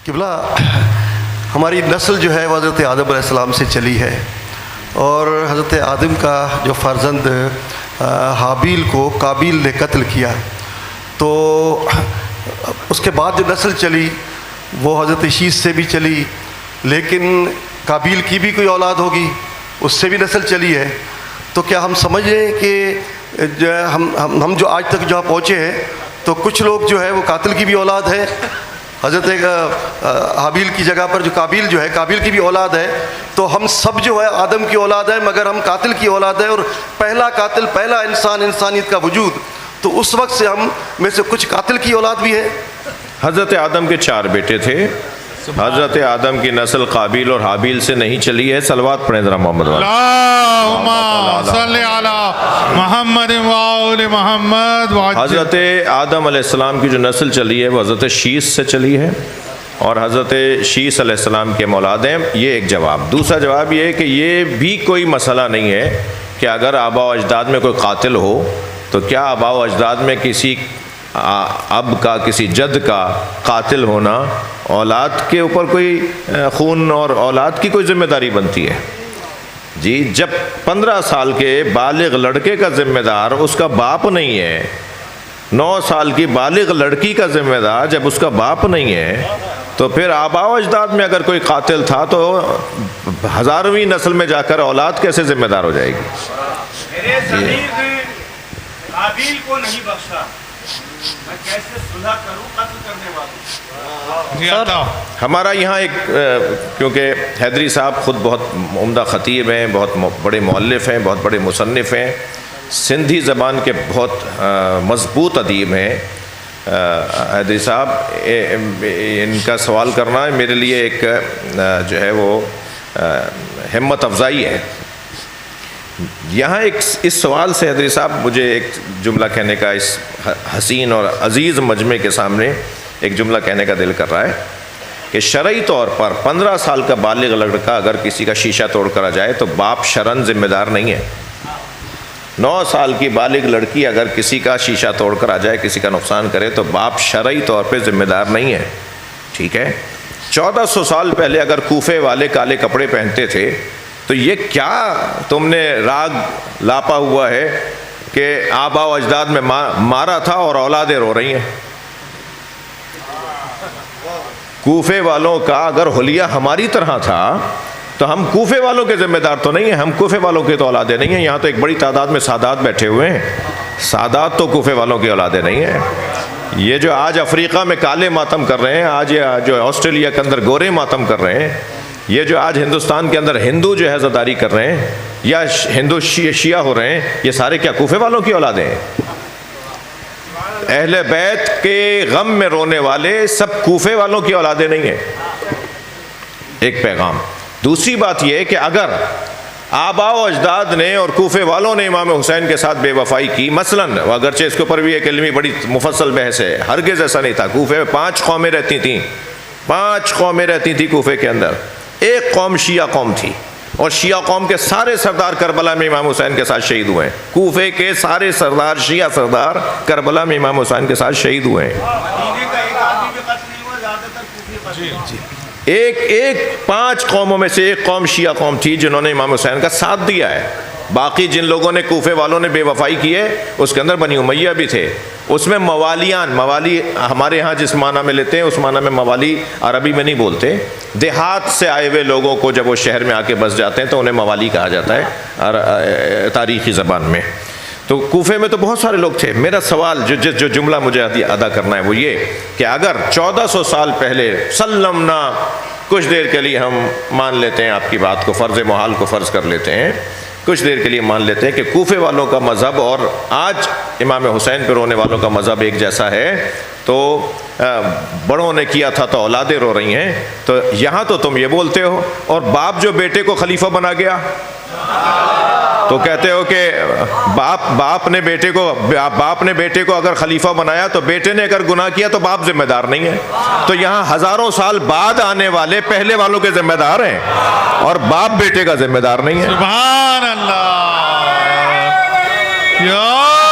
قبلہ ہماری نسل جو ہے وہ حضرت آدم علیہ السلام سے چلی ہے، اور حضرت آدم کا جو فرزند حابیل کو قابیل نے قتل کیا، تو اس کے بعد جو نسل چلی وہ حضرت شیث سے بھی چلی، لیکن قابیل کی بھی کوئی اولاد ہوگی، اس سے بھی نسل چلی ہے۔ تو کیا ہم سمجھ رہے ہیں کہ ہم جو آج تک جہاں پہنچے ہیں تو کچھ لوگ جو ہے وہ قاتل کی بھی اولاد ہے، حضرت حابیل کی جگہ پر جو قابیل جو ہے قابیل کی بھی اولاد ہے، تو ہم سب جو ہے آدم کی اولاد ہے، مگر ہم قاتل کی اولاد ہے، اور پہلا قاتل، پہلا انسان، انسانیت کا وجود، تو اس وقت سے ہم میں سے کچھ قاتل کی اولاد بھی ہے۔ حضرت آدم کے 4 بیٹے تھے، حضرت آدم کی نسل قابیل اور حابیل سے نہیں چلی ہے۔ صلوات پڑھیں ذرا محمد والے۔ اللہم صلی علی محمد و آل محمد۔ حضرت آدم علیہ السلام کی جو نسل چلی ہے وہ حضرت شیث سے چلی ہے، اور حضرت شیث علیہ السلام کے مولاد ہیں۔ یہ ایک جواب۔ دوسرا جواب یہ ہے کہ یہ بھی کوئی مسئلہ نہیں ہے کہ اگر آبا و اجداد میں کوئی قاتل ہو تو کیا آبا و اجداد میں کسی اب کا، کسی جد کا قاتل ہونا اولاد کے اوپر کوئی خون اور اولاد کی کوئی ذمہ داری بنتی ہے؟ جی، جب 15 سال کے بالغ لڑکے کا ذمہ دار اس کا باپ نہیں ہے، 9 سال کی بالغ لڑکی کا ذمہ دار جب اس کا باپ نہیں ہے، تو پھر آبا و اجداد میں اگر کوئی قاتل تھا تو 1000ویں نسل میں جا کر اولاد کیسے ذمہ دار ہو جائے گی؟ میرے ضمیر نے قابیل کو نہیں بخشا، میں کیسے صلح کروں قتل کرنے والوں؟ ہمارا یہاں ایک، کیونکہ حیدری صاحب خود بہت عمدہ خطیب ہیں، بہت بڑے مؤلف ہیں، بہت بڑے مصنف ہیں، سندھی زبان کے بہت مضبوط ادیب ہیں حیدری صاحب، ان کا سوال کرنا میرے لیے ایک جو ہے وہ ہمت افزائی ہے۔ یہاں ایک اس سوال سے حیدری صاحب مجھے ایک جملہ کہنے کا، اس حسین اور عزیز مجمع کے سامنے ایک جملہ کہنے کا دل کر رہا ہے کہ شرعی طور پر 15 سال کا بالغ لڑکا اگر کسی کا شیشہ توڑ کر آ جائے تو باپ شرعاً ذمہ دار نہیں ہے۔ 9 سال کی بالغ لڑکی اگر کسی کا شیشہ توڑ کر آ جائے، کسی کا نقصان کرے، تو باپ شرعی طور پہ ذمہ دار نہیں ہے، ٹھیک ہے؟ 1400 سال پہلے اگر کوفے والے کالے کپڑے پہنتے تھے تو یہ کیا تم نے راگ لاپا ہوا ہے کہ آبا و اجداد میں مارا تھا اور اولادیں رو رہی ہیں؟ کوفے والوں کا اگر حلیہ ہماری طرح تھا تو ہم کوفے والوں کے ذمہ دار تو نہیں ہیں، ہم کوفے والوں کے تو اولادیں نہیں ہیں۔ یہاں تو ایک بڑی تعداد میں سادات بیٹھے ہوئے ہیں، سادات تو کوفے والوں کی اولادیں نہیں ہیں۔ یہ جو آج افریقہ میں کالے ماتم کر رہے ہیں، آج یہ جو آسٹریلیا کے اندر گورے ماتم کر رہے ہیں، یہ جو آج ہندوستان کے اندر ہندو جو ہے زداری کر رہے ہیں یا ہندو شیعہ ہو رہے ہیں، یہ سارے کیا کوفے والوں کی اولادیں ہیں؟ اہل بیت کے غم میں رونے والے سب کوفے والوں کی اولادیں نہیں ہیں۔ ایک پیغام۔ دوسری بات یہ کہ اگر آبا و اجداد نے اور کوفے والوں نے امام حسین کے ساتھ بے وفائی کی، مثلاً، اگرچہ اس کے اوپر بھی ایک علمی بڑی مفصل بحث ہے، ہرگز ایسا نہیں تھا۔ کوفے میں 5 قومیں رہتی تھیں، 5 قومیں رہتی تھیں کوفے کے اندر، ایک قوم شیعہ قوم تھی، اور شیعہ قوم کے سارے سردار کربلا میں امام حسین کے ساتھ شہید ہوئے ہیں۔ کوفے کے سارے سردار، شیعہ سردار، کربلا میں امام حسین کے ساتھ شہید ہوئے ہیں۔ مدینے کا ایک آدمی بھی قتل نہیں ہوا، زیادہ تر کوفے قتل ہوئے۔ ایک 5 قوموں میں سے ایک قوم شیعہ قوم تھی جنہوں نے امام حسین کا ساتھ دیا ہے۔ باقی جن لوگوں نے کوفے والوں نے بے وفائی کی ہے اس کے اندر بنی امیہ بھی تھے، اس میں موالیان، موالی ہمارے ہاں جس معنی میں لیتے ہیں اس معنی میں موالی عربی میں نہیں بولتے، دیہات سے آئے ہوئے لوگوں کو جب وہ شہر میں آ کے بس جاتے ہیں تو انہیں موالی کہا جاتا ہے تاریخی زبان میں۔ تو کوفے میں تو بہت سارے لوگ تھے۔ میرا سوال جو جملہ مجھے ادا کرنا ہے وہ یہ کہ اگر 1400 سال پہلے سلمنا، کچھ دیر کے لیے ہم مان لیتے ہیں آپ کی بات کو، فرض محال کو فرض کر لیتے ہیں، کچھ دیر کے لیے مان لیتے ہیں کہ کوفے والوں کا مذہب اور آج امام حسین پہ رونے والوں کا مذہب ایک جیسا ہے، تو بڑوں نے کیا تھا تو اولادیں رو رہی ہیں، تو یہاں تو تم یہ بولتے ہو، اور باپ جو بیٹے کو خلیفہ بنا گیا تو کہتے ہو کہ باپ نے بیٹے کو اگر خلیفہ بنایا تو بیٹے نے اگر گناہ کیا تو باپ ذمہ دار نہیں ہے، تو یہاں ہزاروں سال بعد آنے والے پہلے والوں کے ذمہ دار ہیں اور باپ بیٹے کا ذمہ دار نہیں ہے۔ سبحان اللہ، یا